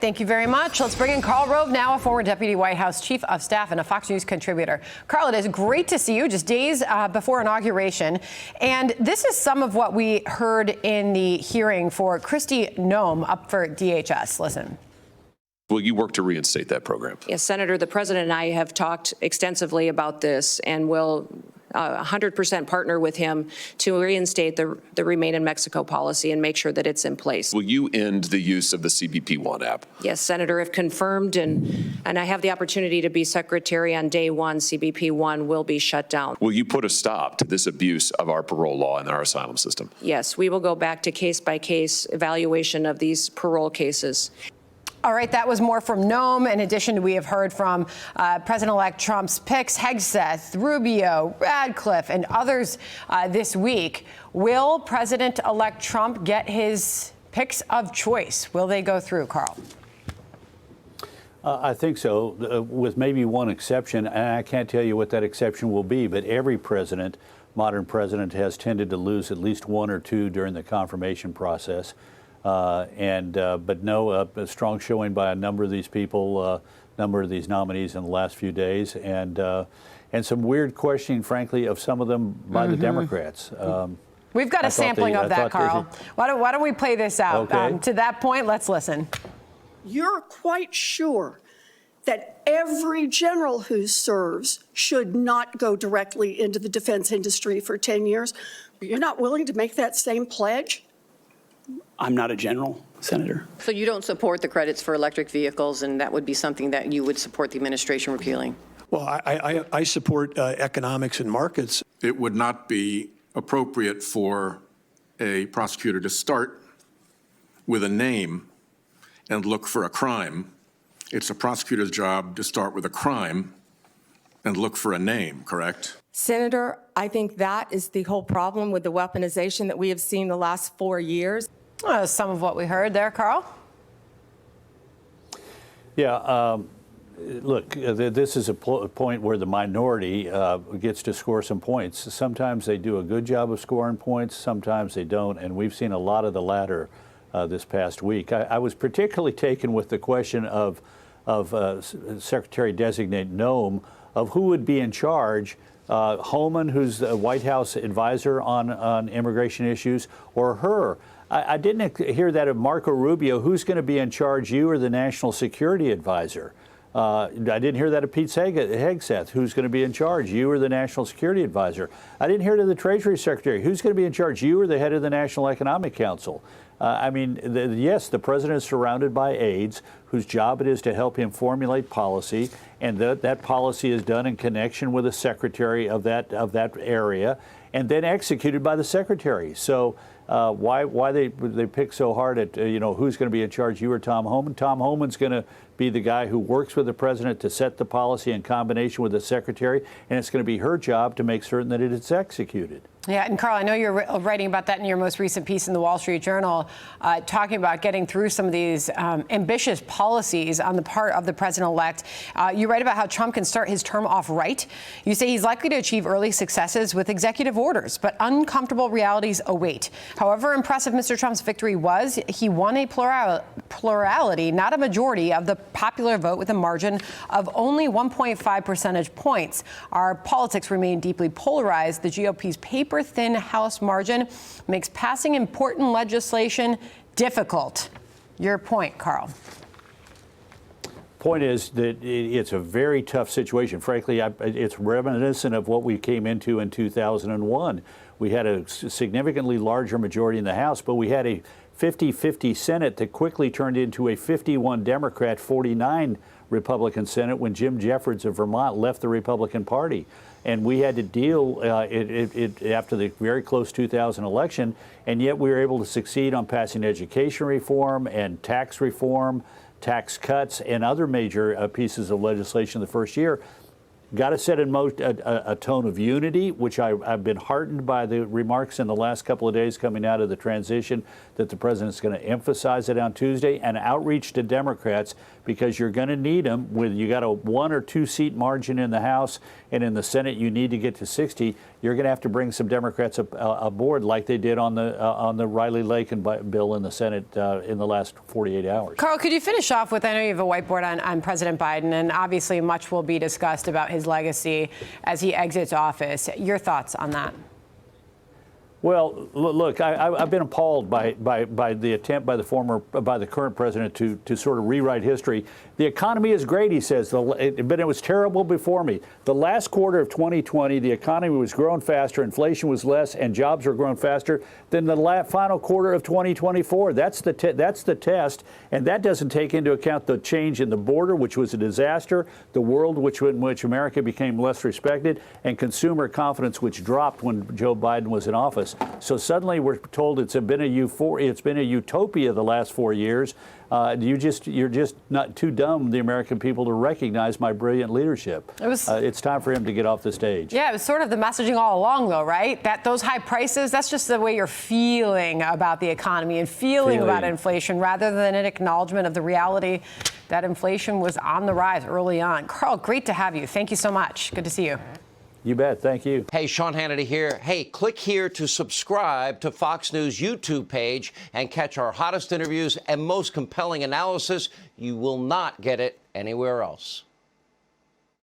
Thank you very much. Let's bring in Karl Rove now, a former Deputy White House Chief of Staff and a Fox News contributor. Karl, it is great to see you just days before inauguration. And this is some of what we heard in the hearing for Kristi Noem up for DHS. Listen. Will you work to reinstate that program? Yes, Senator, the President and I have talked extensively about this and will 100% partner with him to reinstate the Remain in Mexico policy and make sure that it's in place. Will you end the use of the CBP One app? Yes, Senator, if confirmed, and I have the opportunity to be secretary on day one, CBP One will be shut down. Will you put a stop to this abuse of our parole law and our asylum system? Yes, we will go back to case-by-case evaluation of these parole cases. All right, that was more from Noem. In addition, we have heard from President-elect Trump's picks, Hegseth, Rubio, Radcliffe, and others this week. Will President-elect Trump get his picks of choice? Will they go through, Karl? I think so, with maybe one exception, and I can't tell you what that exception will be, but every president, modern president, has tended to lose at least one or two during the confirmation process. But no, a strong showing by a number of these people, number of these nominees in the last few days, and some weird questioning, frankly, of some of them by the Democrats. We've got a sampling of that, Karl. Why don't we play this out? Okay. To that point, let's listen. You're quite sure that every general who serves should not go directly into the defense industry for 10 years, but you're not willing to make that same pledge? I'm not a general, Senator. So you don't support the credits for electric vehicles, and that would be something that you would support the administration repealing? Well, I support economics and markets. It would not be appropriate for a prosecutor to start with a name and look for a crime. It's a prosecutor's job to start with a crime and look for a name, correct? Senator, I think that is the whole problem with the weaponization that we have seen the last 4 years. Some of what we heard there, Karl. Yeah, look, this is a point where the minority gets to score some points. Sometimes they do a good job of scoring points, sometimes they don't, and we've seen a lot of the latter this past week. I was particularly taken with the question of Secretary-designate Noem of who would be in charge. Holman, who's the White House advisor on immigration issues, or her. I didn't hear that of Marco Rubio. Who's going to be in charge, you or the national security advisor? I didn't hear that of Pete Hegseth. Who's going to be in charge, you or the national security advisor? I didn't hear it of the Treasury Secretary. Who's going to be in charge, you or the head of the National Economic Council? I mean, yes, the president is surrounded by aides whose job it is to help him formulate policy, and that policy is done in connection with a secretary of that area, and then executed by the secretary. So why they pick so hard at who's going to be in charge, you or Tom Homan? Tom Homan's going to be the guy who works with the president to set the policy in combination with the secretary, and it's going to be her job to make certain that it is executed. Yeah, and Karl, I know you're writing about that in your most recent piece in the Wall Street Journal, talking about getting through some of these ambitious policies on the part of the president-elect. You write about how Trump can start his term off right. You say he's likely to achieve early successes with executive orders, but uncomfortable realities await. However impressive Mr. Trump's victory was, he won a plurality, not a majority, of the popular vote with a margin of only 1.5 percentage points. Our politics remain deeply polarized. The GOP's paper-thin House margin makes passing important legislation difficult. Your point, Karl. Point is that it's a very tough situation. Frankly, it's reminiscent of what we came into in 2001. We had a significantly larger majority in the House, but we had a 50-50 Senate that quickly turned into a 51 Democrat, 49 Republican Senate when Jim Jeffords of Vermont left the Republican Party. And we had to deal after the very close 2000 election, and yet we were able to succeed on passing education reform and tax reform, tax cuts, and other major pieces of legislation the first year. Got to set in motion a tone of unity, which I've been heartened by the remarks in the last couple of days coming out of the transition that the president's going to emphasize it on Tuesday, and outreach to Democrats, because you're going to need them. You got a 1 or 2 seat margin in the House, and in the Senate you need to get to 60. you're going to have to bring some Democrats aboard like they did on the Riley Lake bill in the Senate in the last 48 hours. Karl, could you finish off with, I know you have a whiteboard on President Biden, and obviously much will be discussed about his legacy as he exits office. Your thoughts on that? Well, look, I've been appalled by the attempt by the current president to sort of rewrite history. The economy is great, he says, but it was terrible before me. The last quarter of 2020, the economy was growing faster, inflation was less, and jobs were growing faster than the final quarter of 2024. That's the test, and that doesn't take into account the change in the border, which was a disaster, the world in which America became less respected, and consumer confidence, which dropped when Joe Biden was in office. So suddenly we're told it's been a utopia the last 4 years. You're just not too dumb, the American people, to recognize my brilliant leadership. It's time for him to get off the stage. Yeah, it was sort of the messaging all along, though, right? That those high prices, that's just the way you're feeling about the economy and feeling about inflation, rather than an acknowledgement of the reality that inflation was on the rise early on. Karl, great to have you. Thank you so much. Good to see you. You bet. Thank you. Hey, Sean Hannity here. Hey, click here to subscribe to Fox News YouTube page and catch our hottest interviews and most compelling analysis. You will not get it anywhere else.